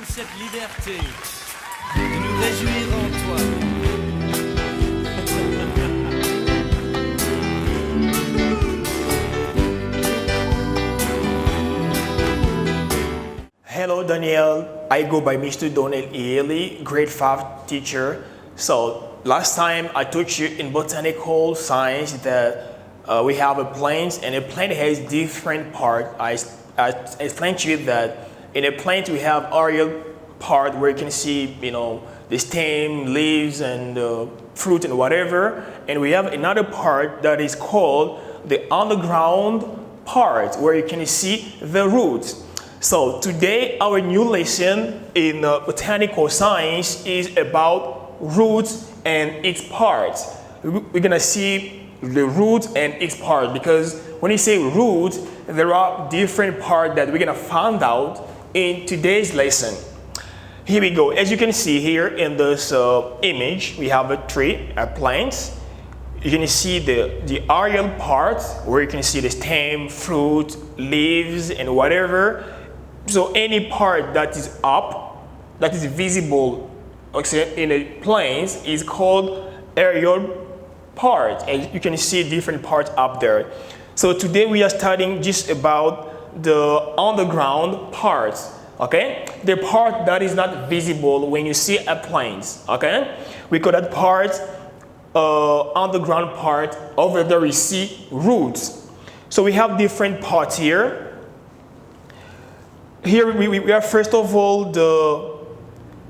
cette liberté de nous réjouir en toi. Hello Daniel, I go by Mr. Donald Ely, grade 5 teacher. So last time I taught you in botanical science that we have a plant, and a plant has different parts. I explained to you that in a plant we have aerial part where you can see, the stem, leaves, and fruit and whatever. And we have another part that is called the underground part where you can see the roots. So today our new lesson in botanical science is about roots and its parts. We're gonna see the roots and its parts, because when you say roots, there are different parts that we're gonna find out in today's lesson. Here we go. As you can see here in this image, we have a tree, a plant. You can see the aerial part where you can see the stem, fruit, leaves, and whatever. So any part that is up, that is visible, in a plant, is called aerial part, and you can see different parts up there. So today we are studying just about the underground parts, okay? The part that is not visible when you see a plant, okay? We call that part underground part. Over there we see roots. So we have different parts here. Here we have first of all the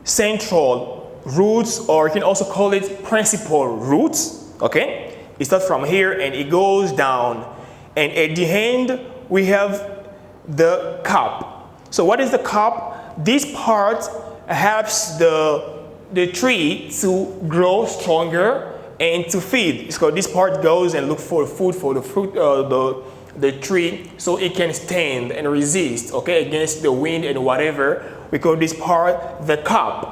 central roots, or you can also call it principal roots, okay? It starts from here and it goes down. And at the end, we have the cap. So what is the cap? This part helps the tree to grow stronger and to feed. So this part goes and look for food for the tree, so it can stand and resist, okay, against the wind and whatever. We call this part the cap,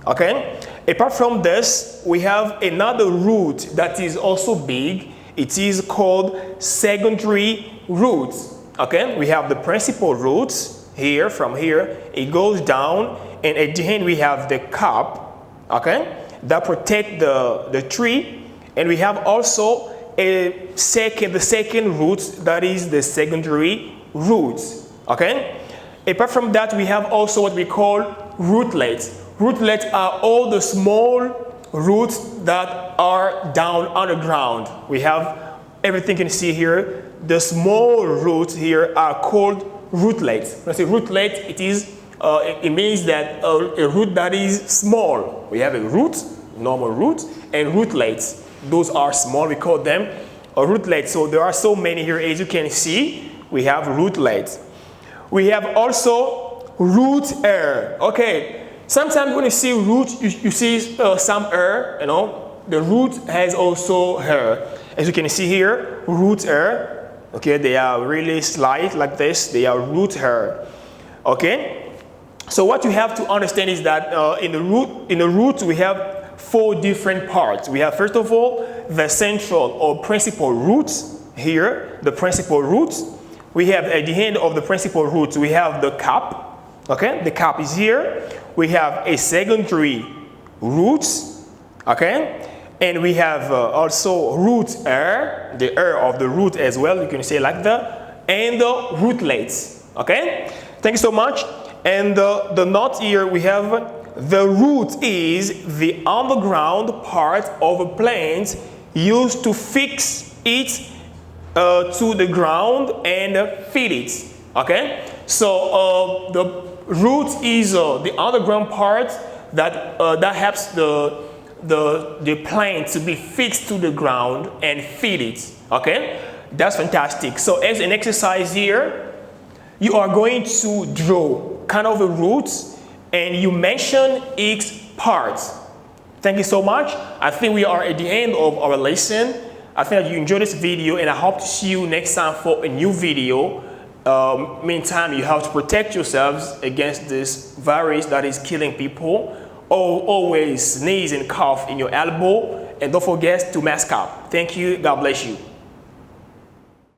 okay? Apart from this, we have another root that is also big. It is called secondary roots, okay? We have the principal roots here, from here, it goes down, and at the end we have the cap, okay, that protect the tree. And we have also the second root, that is the secondary roots, okay? Apart from that, we have also what we call rootlets. Rootlets are all the small roots that are down underground. We have everything you can see here. The small roots here are called rootlets. When I say rootlet, it means that a root that is small. We have a root, normal root, and rootlets. Those are small. We call them rootlets. So there are so many here, as you can see. We have rootlets. We have also root hair. Okay. Sometimes when you see root, you see some hair. The root has also hair. As you can see here, root hair. Okay, they are really slight like this. They are root hair. Okay. So what you have to understand is that in the root we have 4 different parts. We have first of all the central or principal roots here, the principal roots. We have at the end of the principal roots we have the cap. Okay, the cap is here. We have a secondary roots. Okay, and we have also root hair, the hair of the root as well. You can say like that, and the rootlets. Okay, thank you so much. And the note here we have. The root is the underground part of a plant used to fix it to the ground and feed it. Okay, so the root is the underground part that helps the plant to be fixed to the ground and feed it. Okay, that's fantastic. So as an exercise here, you are going to draw kind of a root, and you mention its parts. Thank you so much. I think we are at the end of our lesson. I think that you enjoyed this video, and I hope to see you next time for a new video. Meantime, you have to protect yourselves against this virus that is killing people. Always sneeze and cough in your elbow, and don't forget to mask up. Thank you. God bless you.